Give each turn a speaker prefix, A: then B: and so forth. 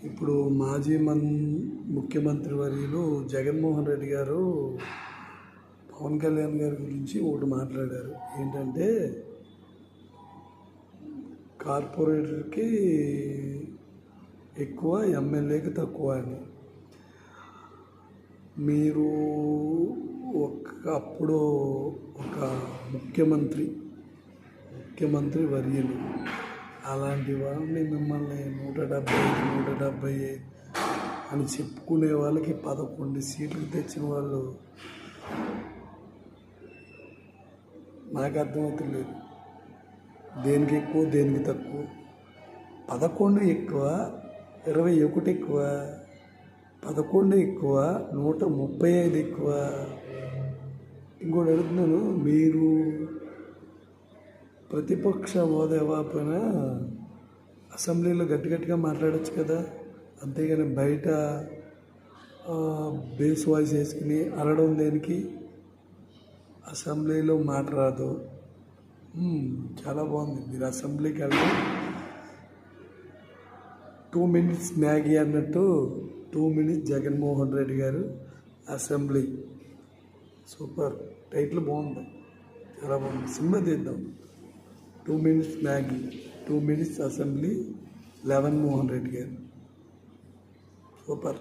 A: ఇప్పుడు మాజీ ముఖ్యమంత్రి వర్యులు జగన్మోహన్ రెడ్డి గారు పవన్ కళ్యాణ్ గారి గురించి ఒకటి మాట్లాడారు. ఏంటంటే కార్పొరేటర్కి ఎక్కువ, ఎమ్మెల్యేకి తక్కువ అని. మీరు అప్పుడు ఒక ముఖ్యమంత్రి వర్యులు, అలాంటి వాళ్ళని మిమ్మల్ని 170 అని చెప్పుకునే వాళ్ళకి 11 సీట్లు తెచ్చిన వాళ్ళు నాకు అర్థమవుతలేదు. దేనికి ఎక్కువ, దేనికి తక్కువ? 11 ఎక్కువ, 21 ఎక్కువ, 11 ఎక్కువ, 135 ఎక్కువ. ఇంకోటి అడుగుతున్నాను, మీరు ప్రతిపక్ష హోదా ఇవ్వకపోయినా అసెంబ్లీలో గట్టిగా మాట్లాడచ్చు కదా, అంతేగాని బయట బేస్ వాయిస్ వేసుకుని అరవడం దేనికి? అసెంబ్లీలో మాట రాదు. చాలా బాగుంది. మీరు అసెంబ్లీకి వెళ్ళడం 2 minutes మ్యాగీ అన్నట్టు 2 minutes జగన్మోహన్ రెడ్డి గారు అసెంబ్లీ. సూపర్, టైటిల్ బాగుంది, చాలా బాగుంది. సినిమా తీద్దాం. 2 minutes Maggi, 2 minutes assembly, 11 Mohan Reddy గారు. సూపర్.